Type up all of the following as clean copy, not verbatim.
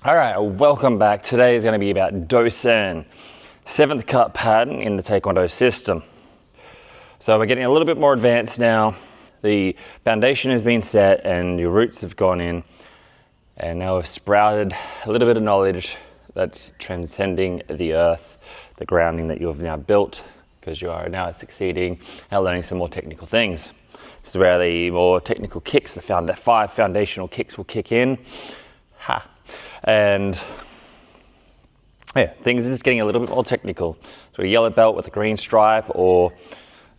All right, welcome back. Today is going to be about Dosan, 7th Kup pattern in the Taekwondo system. So we're getting a little bit more advanced now. The foundation has been set and your roots have gone in, and now we've sprouted a little bit of knowledge that's transcending the earth, the grounding that you have now built, because you are now succeeding at learning some more technical things. This is where the more technical kicks, the 5 foundational kicks will kick in. And yeah, things are just getting a little bit more technical. So a yellow belt with a green stripe or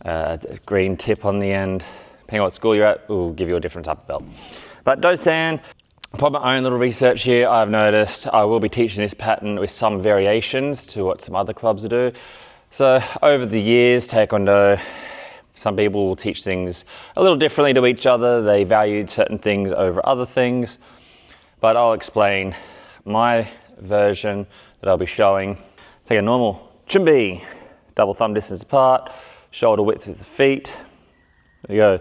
a green tip on the end, depending on what school you're at, will give you a different type of belt. But Dosan, upon my own little research here, I've noticed I will be teaching this pattern with some variations to what some other clubs do. So over the years, Taekwondo, some people will teach things a little differently to each other. They valued certain things over other things. But I'll explain my version that I'll be showing. Take a normal chumbi, double thumb distance apart, shoulder width with the feet. There you go,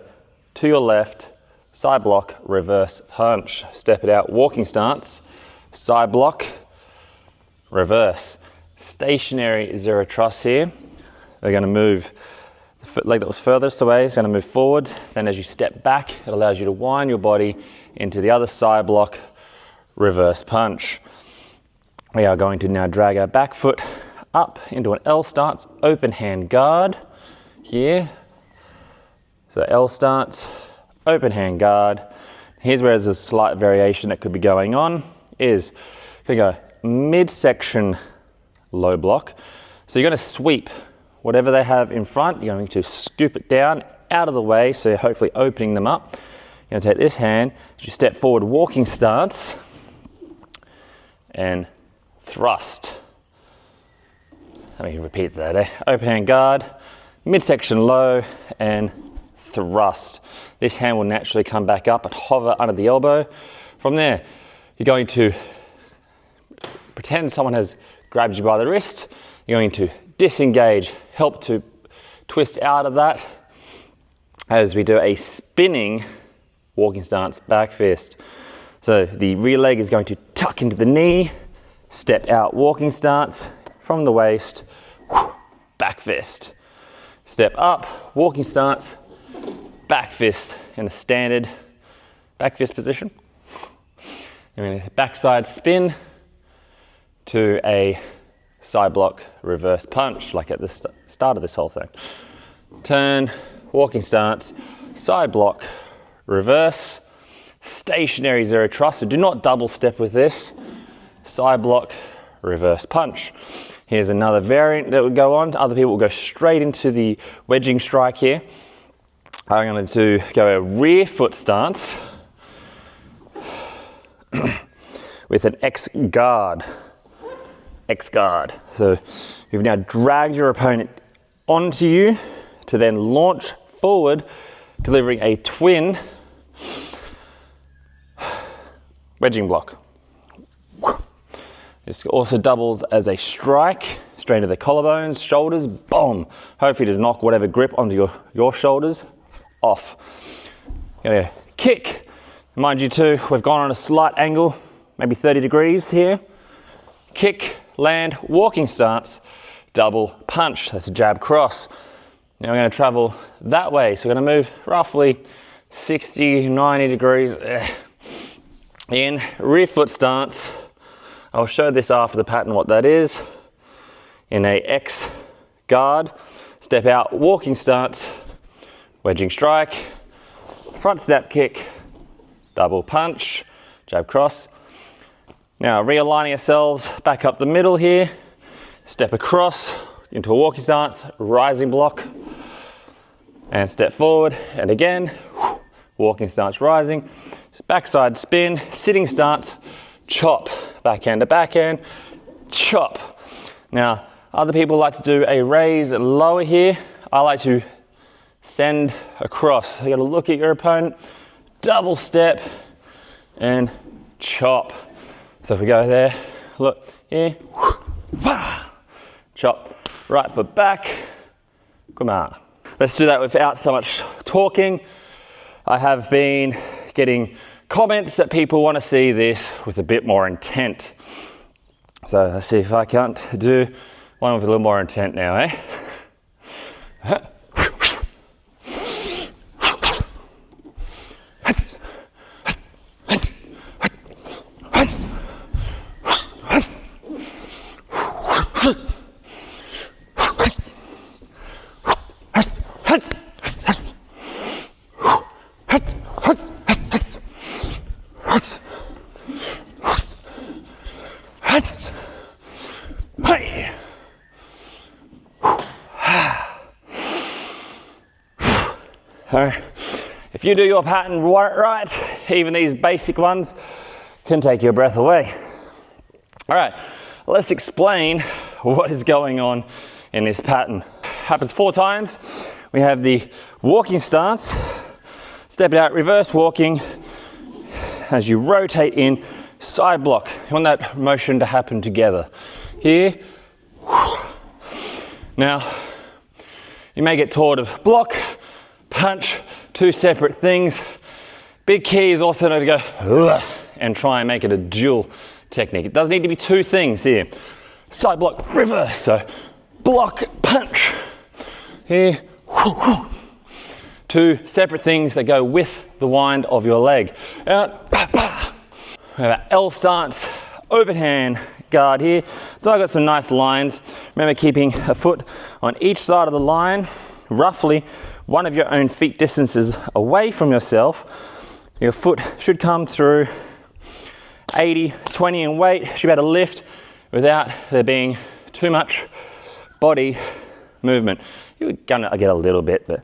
to your left, side block, reverse punch. Step it out, walking stance, side block, reverse. Stationary zero trust here. They're gonna move, the leg that was furthest away is gonna move forward. Then as you step back, it allows you to wind your body into the other side block, reverse punch. We are going to now drag our back foot up into an L stance, open hand guard here. So L stance, open hand guard. Here's where there's a slight variation that could be going on, is gonna go midsection low block. So you're gonna sweep whatever they have in front, you're going to scoop it down out of the way, so you're hopefully opening them up. You're gonna take this hand, as you step forward, walking stance, and thrust. Let me repeat that, Open hand guard, midsection low, and thrust. This hand will naturally come back up and hover under the elbow. From there, you're going to pretend someone has grabbed you by the wrist. You're going to disengage, help to twist out of that as we do a spinning walking stance back fist. So the rear leg is going to tuck into the knee, step out walking stance from the waist, back fist. Step up, walking stance, back fist in a standard back fist position. And then backside spin to a side block reverse punch, like at the start of this whole thing. Turn, walking stance, side block, reverse, stationary zero trust, so do not double step with this. Side block, reverse punch. Here's another variant that would go on. Other people will go straight into the wedging strike here. I'm going to go a rear foot stance with an X guard. X guard. So you've now dragged your opponent onto you to then launch forward, delivering a twin wedging block. This also doubles as a strike, straight into the collarbones, shoulders, boom. Hopefully to knock whatever grip onto your shoulders off. Gonna kick. Mind you too, we've gone on a slight angle, maybe 30 degrees here. Kick, land, walking stance, double punch. That's a jab cross. Now we're gonna travel that way. So we're gonna move roughly 60, 90 degrees. In rear foot stance. I'll show this after the pattern what that is. In a X guard, step out, walking stance, wedging strike, front snap kick, double punch, jab cross. Now realigning ourselves back up the middle here, step across into a walking stance, rising block, and step forward, and again, walking stance, rising. Backside spin, sitting stance, chop, backhand to backhand, chop. Now, other people like to do a raise lower here. I like to send across. So you gotta look at your opponent, double step, and chop. So if we go there, look here, chop, right foot back, come on. Let's do that without so much talking. I have been getting comments that people want to see this with a bit more intent. So let's see if I can't do one with a little more intent now, eh? If you do your pattern right, even these basic ones can take your breath away. All right, let's explain what is going on in this pattern. Happens 4 times. We have the walking stance, step it out, reverse walking. As you rotate in, side block. You want that motion to happen together. Here. Now, you may get taught of block, punch, 2 separate things. Big key is also to go and try and make it a dual technique. It does need to be 2 things here. Side block, reverse. So block, punch. Here. 2 separate things that go with the wind of your leg. Out. We have our L stance, open hand guard here. So I've got some nice lines. Remember keeping a foot on each side of the line, roughly one of your own feet distances away from yourself. Your foot should come through 80, 20 in weight. Should be able to lift without there being too much body movement. You're gonna get a little bit, but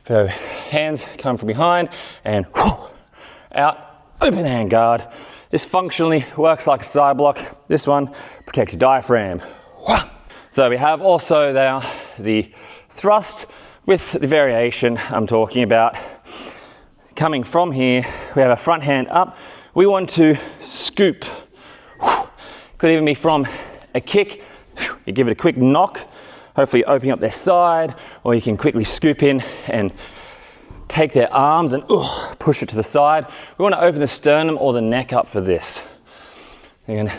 so hands come from behind and out, open hand guard. This functionally works like a side block. This one protects your diaphragm. So we have also now the thrust with the variation I'm talking about. Coming from here, we have a front hand up. We want to scoop. Could even be from a kick. You give it a quick knock, hopefully opening up their side, or you can quickly scoop in and take their arms and push it to the side. We want to open the sternum or the neck up for this. You can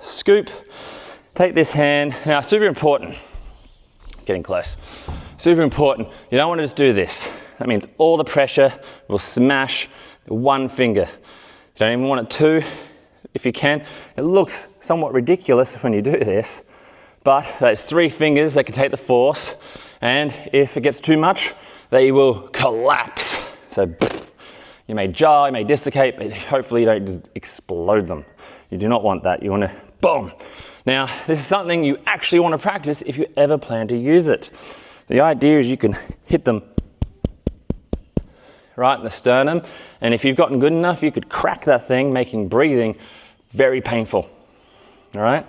scoop, take this hand. Now, super important, getting close. Super important, you don't want to just do this. That means all the pressure will smash the 1 finger. You don't even want it 2, if you can. It looks somewhat ridiculous when you do this, but that's 3 fingers that can take the force, and if it gets too much, they will collapse. So you may jar, you may dislocate, but hopefully you don't just explode them. You do not want that. You want to boom. Now, this is something you actually want to practice if you ever plan to use it. The idea is you can hit them right in the sternum, and if you've gotten good enough, you could crack that thing, making breathing very painful. All right?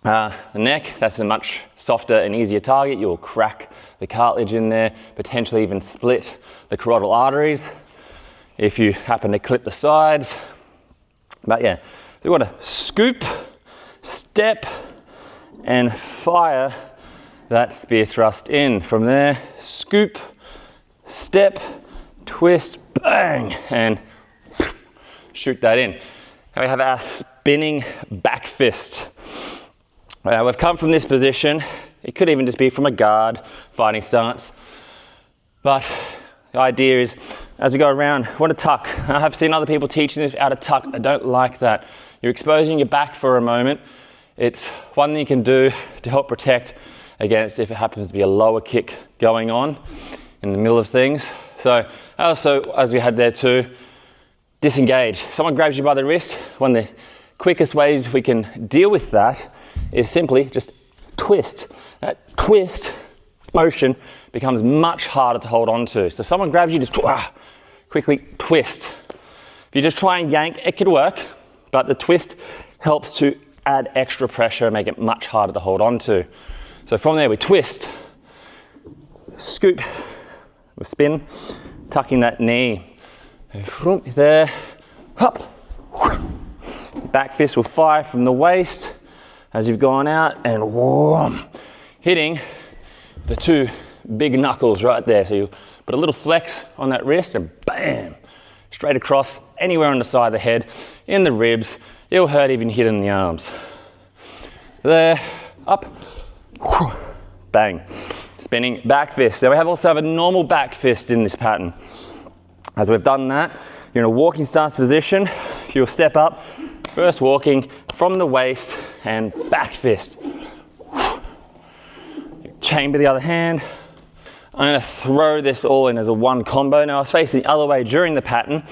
The neck, that's a much softer and easier target. You'll crack the cartilage in there, potentially even split the carotid arteries if you happen to clip the sides. But yeah, you want to scoop, step, and fire that spear thrust in. From there, scoop, step, twist, bang, and shoot that in. Now we have our spinning back fist. We've come from this position. It could even just be from a guard fighting stance. But the idea is, as we go around, we want to tuck. I have seen other people teaching this out of tuck. I don't like that. You're exposing your back for a moment. It's one thing you can do to help protect against if it happens to be a lower kick going on in the middle of things. So also, as we had there too, disengage. Someone grabs you by the wrist. One of the quickest ways we can deal with that is simply just twist. That twist motion becomes much harder to hold on to. So someone grabs you, just quickly twist. If you just try and yank, it could work, but the twist helps to add extra pressure and make it much harder to hold on to. So from there we twist, scoop, spin, tucking that knee. There, up. Back fist will fire from the waist as you've gone out and whoom, hitting the 2 big knuckles right there. So you put a little flex on that wrist and bam, straight across, anywhere on the side of the head, in the ribs. It'll hurt even hit in the arms. There, up, bang. Spinning back fist. Now we also have a normal back fist in this pattern. As we've done that, you're in a walking stance position. You'll step up, first walking from the waist and back fist. Chamber the other hand. I'm going to throw this all in as a one combo. Now I was facing the other way during the pattern,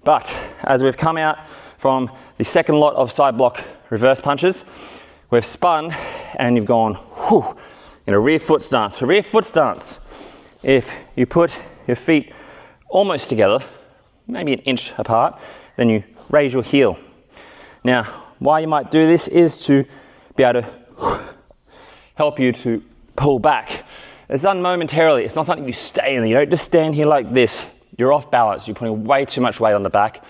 but as we've come out from the second lot of side block reverse punches, we've spun and you've gone in a rear foot stance. A rear foot stance, if you put your feet almost together, maybe an inch apart, then you raise your heel. Now, why you might do this is to be able to help you to pull back. It's done momentarily. It's not something you stay in. You don't just stand here like this. You're off balance. You're putting way too much weight on the back.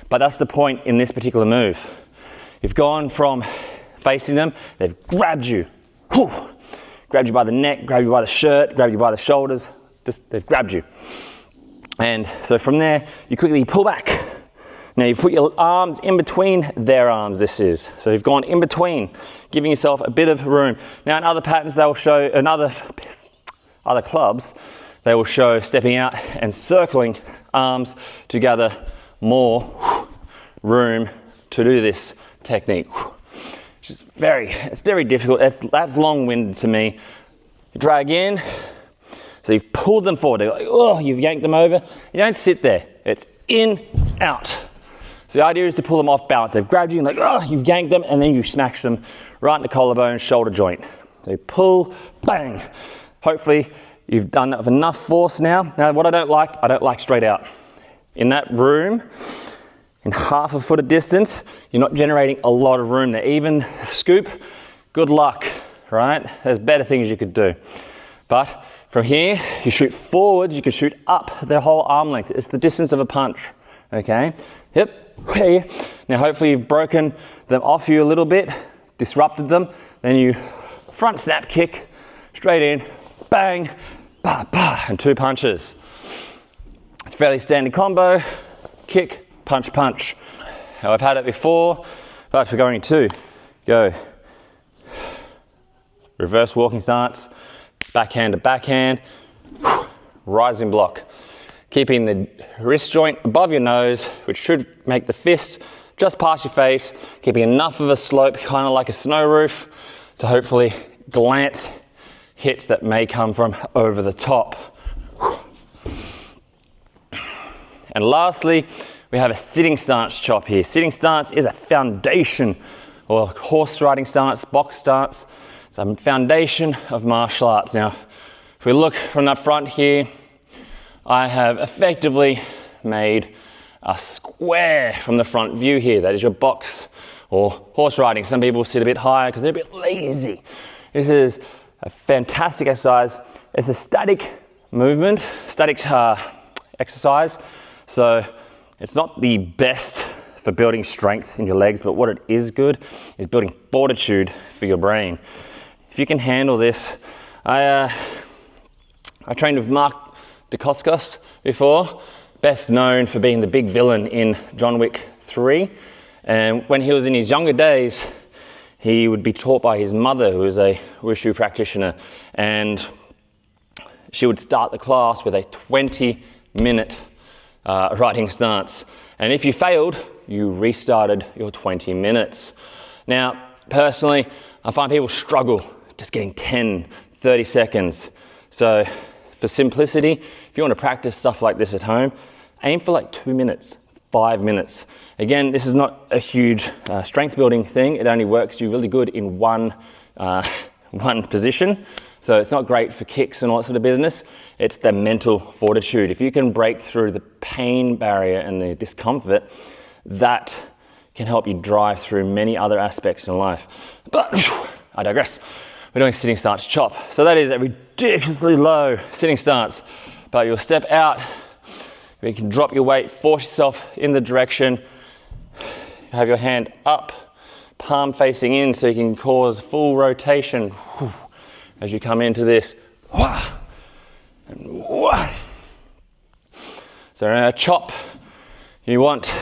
But that's the point in this particular move. You've gone from facing them, they've grabbed you. Grabbed you by the neck, grabbed you by the shirt, grabbed you by the shoulders. They've grabbed you. And so from there, you quickly pull back. Now you put your arms in between their arms, this is. So you've gone in between, giving yourself a bit of room. Now in other patterns, they will show, in other clubs, they will show stepping out and circling arms to gather more room to do this technique. It's very difficult. That's long-winded to me. You drag in, so you've pulled them forward. They're like, oh, you've yanked them over. You don't sit there. It's in, out. So the idea is to pull them off balance. They've grabbed you and like, oh, you've yanked them, and then you smash them right in the collarbone, shoulder joint. So you pull, bang. Hopefully you've done that with enough force now. Now what I don't like straight out. In that room, in half a foot of distance, you're not generating a lot of room there. Even scoop, good luck, right? There's better things you could do. But from here, you shoot forwards, you can shoot up the whole arm length. It's the distance of a punch, okay? Yep, here. Now hopefully you've broken them off you a little bit, disrupted them, then you front snap kick, straight in, bang, bah, bah, and 2 punches. It's a fairly standard combo, kick, punch, punch. Now I've had it before, but we're going to go reverse walking stance, backhand to backhand, rising block. Keeping the wrist joint above your nose, which should make the fist just past your face, keeping enough of a slope, kind of like a snow roof, to hopefully glance hits that may come from over the top. And lastly, we have a sitting stance chop here. Sitting stance is a foundation, or horse riding stance, box stance. It's a foundation of martial arts. Now, if we look from the front here, I have effectively made a square from the front view here. That is your box or horse riding. Some people sit a bit higher because they're a bit lazy. This is a fantastic exercise. It's a static movement, static exercise. So it's not the best for building strength in your legs, but what it is good is building fortitude for your brain. If you can handle this, I trained with Mark Dacascos before, best known for being the big villain in John Wick 3. And when he was in his younger days, he would be taught by his mother, who was a wushu practitioner, and she would start the class with a 20-minute riding stance. And if you failed, you restarted your 20 minutes. Now, personally, I find people struggle just getting 10, 30 seconds. So for simplicity, if you want to practice stuff like this at home, aim for like 2 minutes, 5 minutes. Again, this is not a huge strength building thing. It only works you really good in one position. So it's not great for kicks and all that sort of business. It's the mental fortitude. If you can break through the pain barrier and the discomfort, that can help you drive through many other aspects in life. But I digress. We're doing sitting stance chop. So that is a ridiculously low sitting stance, but you'll step out, you can drop your weight, force yourself in the direction, have your hand up, palm facing in so you can cause full rotation as you come into this. So in a chop, You want,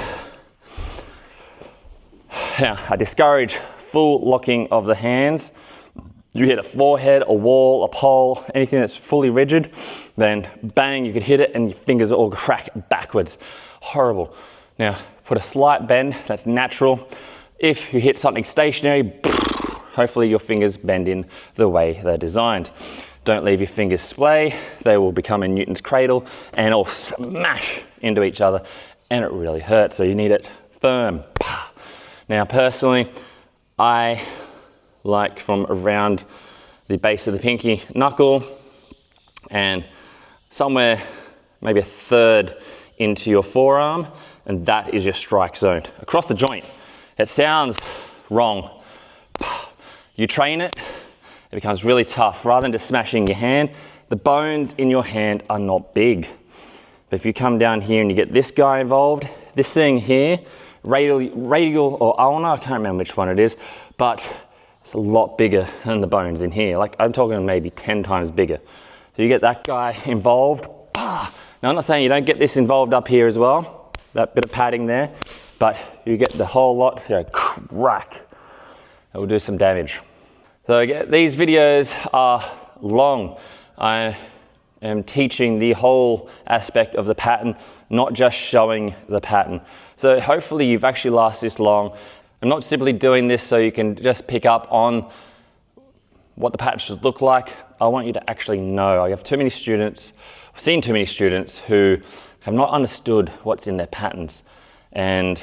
now I discourage full locking of the hands. You hit a forehead, a wall, a pole, anything that's fully rigid, then bang, you could hit it and your fingers all crack backwards. Horrible. Now, put a slight bend, that's natural. If you hit something stationary, hopefully your fingers bend in the way they're designed. Don't leave your fingers splay, they will become a Newton's cradle and all smash into each other and it really hurts, so you need it firm. Now personally, I like from around the base of the pinky knuckle and somewhere maybe a third into your forearm, and that is your strike zone. Across the joint. It sounds wrong. You train it, it becomes really tough. Rather than just smashing your hand, the bones in your hand are not big. But if you come down here and you get this guy involved, this thing here, radial or ulnar, I can't remember which one it is, but it's a lot bigger than the bones in here. Like I'm talking maybe 10 times bigger. So you get that guy involved. Now I'm not saying you don't get this involved up here as well, that bit of padding there, but you get the whole lot, you know, crack. It will do some damage. So again, these videos are long. I am teaching the whole aspect of the pattern, not just showing the pattern. So hopefully you've actually lasted this long. I'm not simply doing this so you can just pick up on what the pattern should look like. I want you to actually know. I have too many students, I've seen too many students who have not understood what's in their patterns. And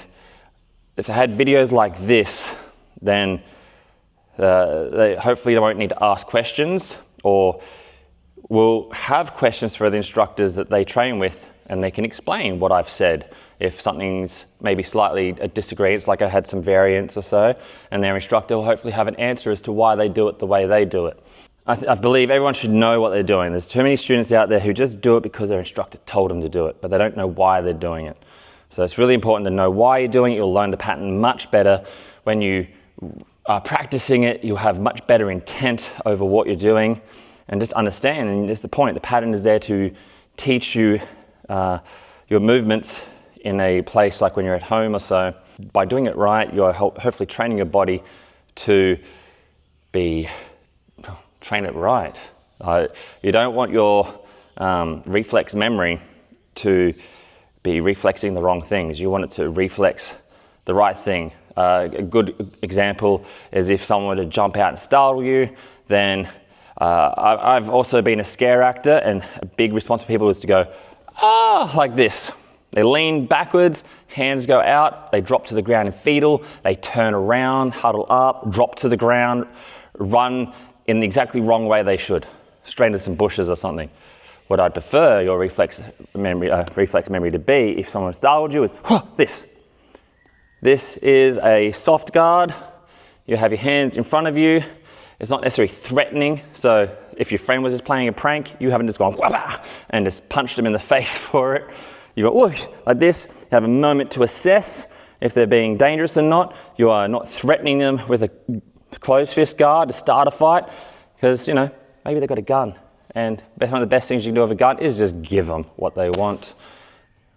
if they had videos like this, then they hopefully won't need to ask questions, or will have questions for the instructors that they train with, and they can explain what I've said. If something's maybe slightly a disagreement, like I had some variants or so, and their instructor will hopefully have an answer as to why they do it the way they do it. I believe everyone should know what they're doing. There's too many students out there who just do it because their instructor told them to do it, but they don't know why they're doing it. So it's really important to know why you're doing it. You'll learn the pattern much better. When you are practicing it, you'll have much better intent over what you're doing, and just understand, and that's the point. The pattern is there to teach you your movements in a place like when you're at home or so. By doing it right, you're hopefully training your body to train it right. You don't want your reflex memory to be reflexing the wrong things. You want it to reflex the right thing. A good example is if someone were to jump out and startle you, then I've also been a scare actor, and a big response for people is to go, ah, like this. They lean backwards, hands go out, they drop to the ground in fetal, they turn around, huddle up, drop to the ground, run in the exactly wrong way they should, straight into some bushes or something. What I'd prefer your reflex memory to be, if someone startled you, is this. This is a soft guard. You have your hands in front of you. It's not necessarily threatening, so if your friend was just playing a prank, you haven't just gone wah and just punched them in the face for it. You go whoosh, like this. You have a moment to assess if they're being dangerous or not. You are not threatening them with a closed fist guard to start a fight, because you know maybe they've got a gun, and one of the best things you can do with a gun is just give them what they want,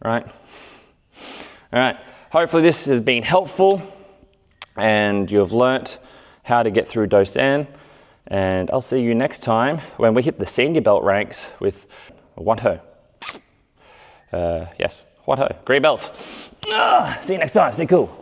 right? All right. Hopefully this has been helpful, and you've learnt how to get through Dos N, and I'll see you next time when we hit the senior belt ranks with One Ho. Yes, One Ho, green belt. See you next time, stay cool.